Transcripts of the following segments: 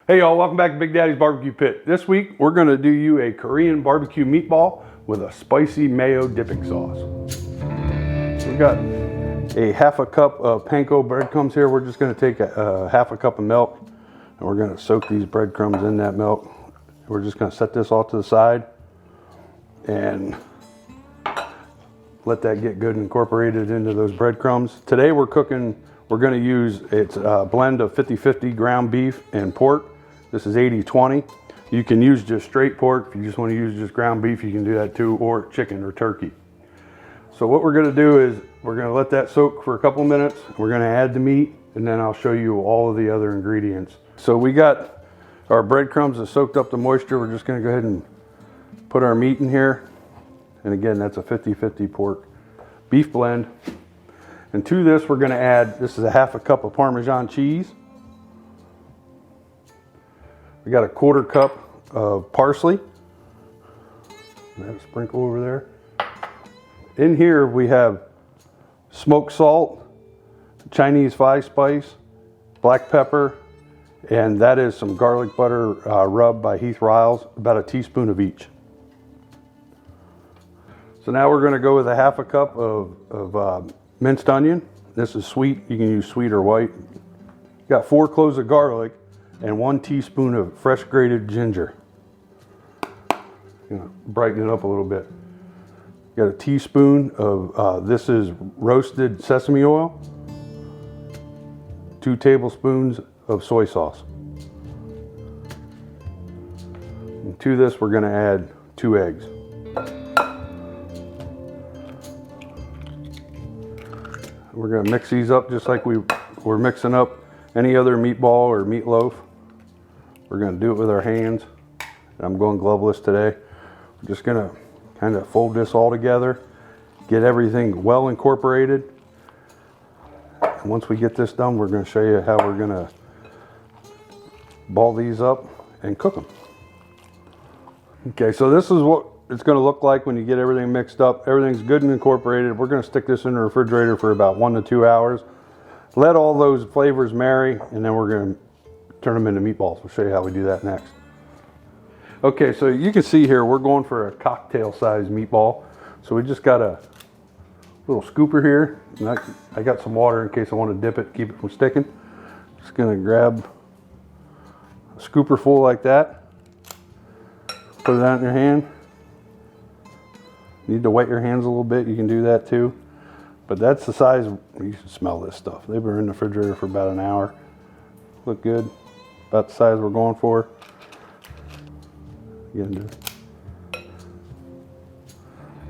Hey y'all, welcome back to Big Daddy's Barbecue Pit. This week we're going to do you a Korean barbecue meatball with a spicy mayo dipping sauce. So we got a half a cup of Panko breadcrumbs here. We're just going to take a half a cup of milk and we're going to soak these breadcrumbs in that milk. We're just going to set this off to the side and let that get good and incorporated into those breadcrumbs. Today we're going to use, it's a blend of 50-50 ground beef and pork. This is 80-20. You can use just straight pork. If you just want to use just ground beef, you can do that too, or chicken or turkey. So what we're going to do is we're going to let that soak for a couple minutes. We're going to add the meat, and then I'll show you all of the other ingredients. So we got our breadcrumbs that soaked up the moisture. We're just going to go ahead and put our meat in here. And again, that's a 50-50 pork beef blend. And to this, we're going to add, this is a half a cup of Parmesan cheese. We got a 1/4 cup of parsley. That sprinkle over there. In here we have smoked salt, Chinese 5-spice, black pepper, and that is some garlic butter rubbed by Heath Riles, about a teaspoon of each. So now we're going to go with a half a cup of minced onion. This is sweet. You can use sweet or white. Got 4 cloves of garlic and 1 teaspoon of fresh grated ginger. Brighten it up a little bit. Got a teaspoon of, this is roasted sesame oil, 2 tablespoons of soy sauce. And to this we're going to add 2 eggs. We're going to mix these up just like we're mixing up any other meatball or meatloaf. We're going to do it with our hands. And I'm going gloveless today. We're just going to kind of fold this all together, get everything well incorporated. And once we get this done, we're going to show you how we're going to ball these up and cook them. Okay, so this is what it's going to look like when you get everything mixed up. Everything's good and incorporated. We're going to stick this in the refrigerator for about 1 to 2 hours. Let all those flavors marry, and then we're going to turn them into meatballs. We'll show you how we do that next. Okay, so you can see here we're going for a cocktail size meatball. So we just got a little scooper here. And I got some water in case I want to dip it, keep it from sticking. Just going to grab a scooper full like that. Put it out in your hand. You need to wet your hands a little bit. You can do that too. But that's the size. You can smell this stuff. They've been in the refrigerator for about an hour. Look good. About the size we're going for. Again,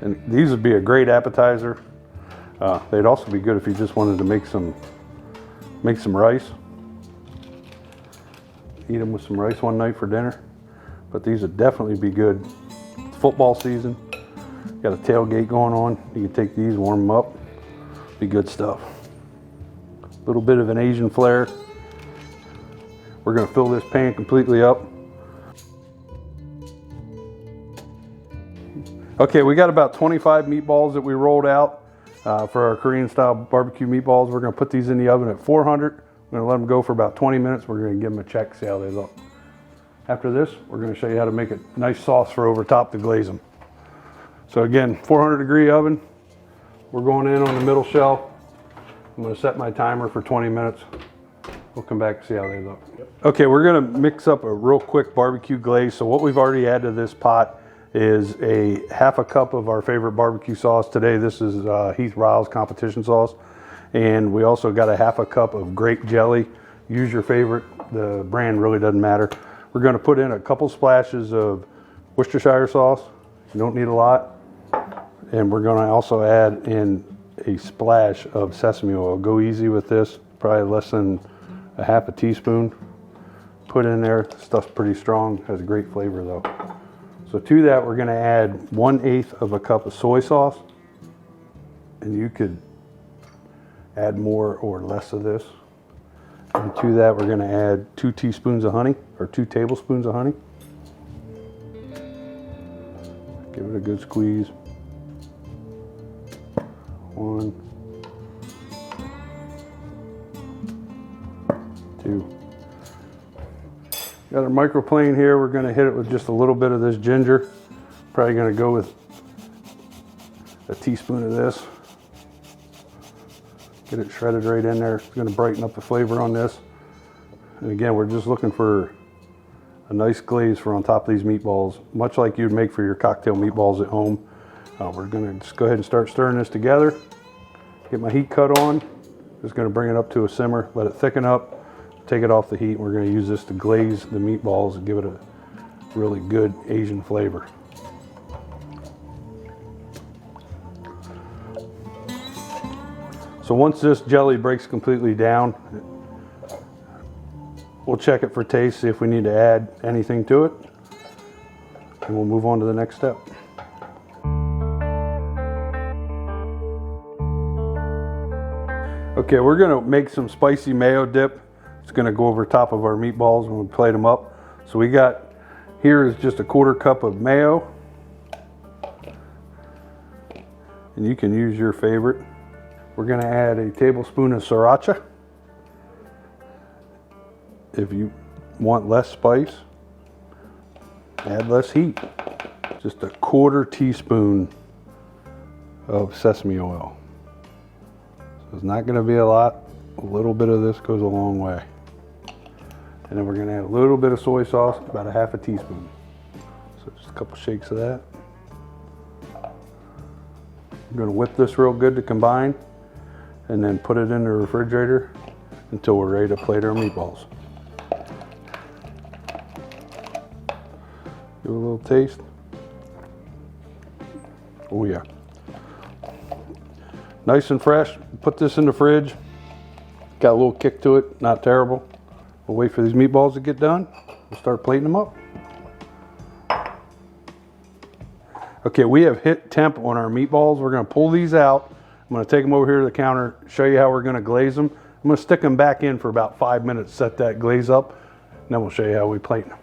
and these would be a great appetizer. They'd also be good if you just wanted to make some rice. Eat them with some rice one night for dinner. But these would definitely be good. It's football season. Got a tailgate going on. You can take these, warm them up. Be good stuff. A little bit of an Asian flair. We're going to fill this pan completely up. Okay, we got about 25 meatballs that we rolled out for our Korean style barbecue meatballs. We're going to put these in the oven at 400. We're going to let them go for about 20 minutes. We're going to give them a check, see how they look. After this, we're going to show you how to make a nice sauce for over top to glaze them. So again, 400-degree oven. We're going in on the middle shelf. I'm going to set my timer for 20 minutes. We'll come back and see how they look. Okay, we're going to mix up a real quick barbecue glaze. So what we've already added to this pot is a half a cup of our favorite barbecue sauce. Today this is Heath Riles competition sauce. And we also got a half a cup of grape jelly. Use your favorite. The brand really doesn't matter. We're going to put in a couple splashes of Worcestershire sauce. You don't need a lot. And we're going to also add in a splash of sesame oil. Go easy with this. Probably less than a half a teaspoon. Put in there. Stuff's pretty strong. Has a great flavor though. So to that we're going to add 1/8 of a cup of soy sauce. And you could add more or less of this. And to that we're going to add 2 teaspoons of honey, or 2 tablespoons of honey. Give it a good squeeze. 1, 2. Got our microplane here. We're going to hit it with just a little bit of this ginger. Probably going to go with a teaspoon of this. Get it shredded right in there. It's going to brighten up the flavor on this. And again, we're just looking for a nice glaze for on top of these meatballs, much like you'd make for your cocktail meatballs at home. We're going to just go ahead and start stirring this together. Get my heat cut on. Just going to bring it up to a simmer, let it thicken up. Take it off the heat. We're going to use this to glaze the meatballs and give it a really good Asian flavor. So once this jelly breaks completely down, we'll check it for taste, see if we need to add anything to it, and we'll move on to the next step. Okay, we're going to make some spicy mayo dip. It's going to go over top of our meatballs when we plate them up. So we got, here is just a 1/4 cup of mayo. And you can use your favorite. We're going to add a tablespoon of sriracha. If you want less spice, add less heat. Just a 1/4 teaspoon of sesame oil. So it's not going to be a lot. A little bit of this goes a long way. And then we're going to add a little bit of soy sauce, about a 1/2 teaspoon. So just a couple shakes of that. I'm going to whip this real good to combine and then put it in the refrigerator until we're ready to plate our meatballs. Give it a little taste. Oh yeah. Nice and fresh. Put this in the fridge. Got a little kick to it, not terrible. We'll wait for these meatballs to get done. We'll start plating them up. Okay, we have hit temp on our meatballs. We're going to pull these out. I'm going to take them over here to the counter, show you how we're going to glaze them. I'm going to stick them back in for about 5 minutes, set that glaze up, and then we'll show you how we plate them.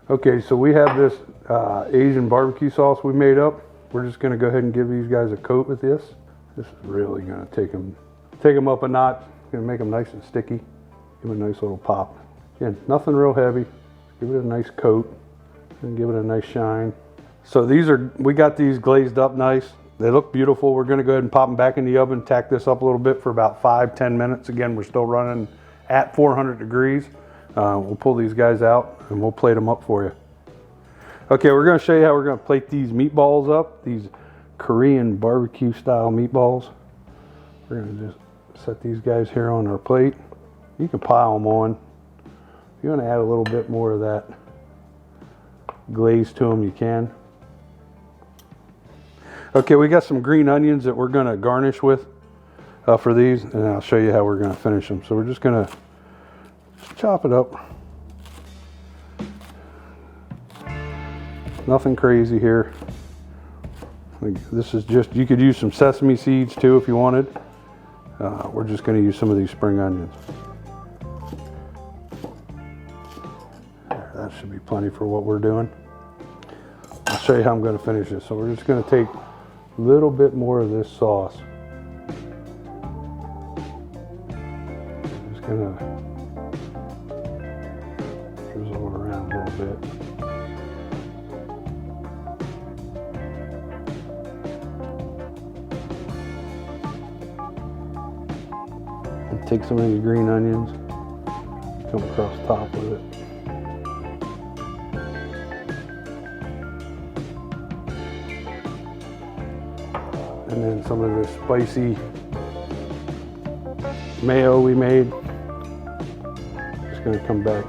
Okay, so we have this Asian barbecue sauce we made up. We're just going to go ahead and give these guys a coat with this. This is really going to take them up a notch. Going to make them nice and sticky. Give it a nice little pop. Again, nothing real heavy. Give it a nice coat and give it a nice shine. So we got these glazed up nice. They look beautiful. We're going to go ahead and pop them back in the oven, tack this up a little bit for about 5-10 minutes. Again, we're still running at 400 degrees. We'll pull these guys out and we'll plate them up for you. Okay, we're going to show you how we're going to plate these meatballs up, these Korean BBQ style meatballs. We're going to just set these guys here on our plate. You can pile them on. If you want to add a little bit more of that glaze to them, you can. Okay, we got some green onions that we're going to garnish with for these, and I'll show you how we're going to finish them. So we're just going to chop it up. Nothing crazy here. This is just, you could use some sesame seeds too if you wanted. We're just going to use some of these spring onions. That should be plenty for what we're doing. I'll show you how I'm going to finish this. So we're just going to take a little bit more of this sauce. Just going to drizzle it around a little bit. And take some of these green onions, come across the top with it. And then some of this spicy mayo we made. Just going to come back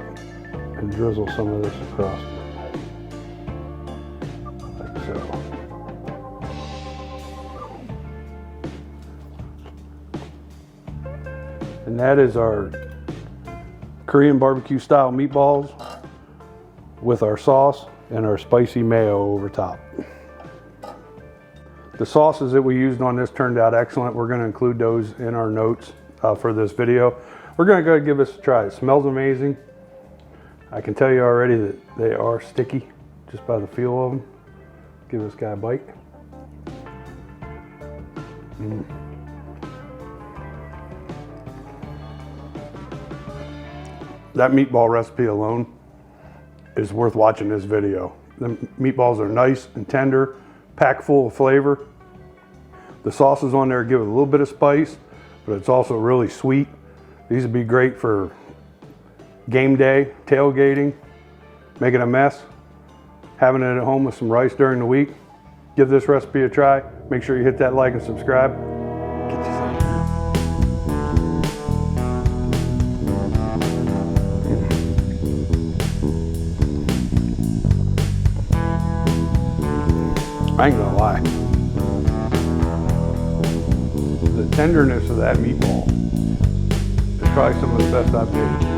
and drizzle some of this across, like so. And that is our Korean barbecue style meatballs with our sauce and our spicy mayo over top. The sauces that we used on this turned out excellent. We're going to include those in our notes for this video. We're going to go ahead and give this a try. It smells amazing. I can tell you already that they are sticky just by the feel of them. Give this guy a bite. that meatball recipe alone is worth watching this video. The meatballs are nice and tender, packed full of flavor. The sauces on there give it a little bit of spice, but it's also really sweet. These would be great for game day, tailgating, making a mess, having it at home with some rice during the week. Give this recipe a try. Make sure you hit that like and subscribe. Get you some. I ain't gonna lie. The tenderness of that meatball is probably some of the best I've made.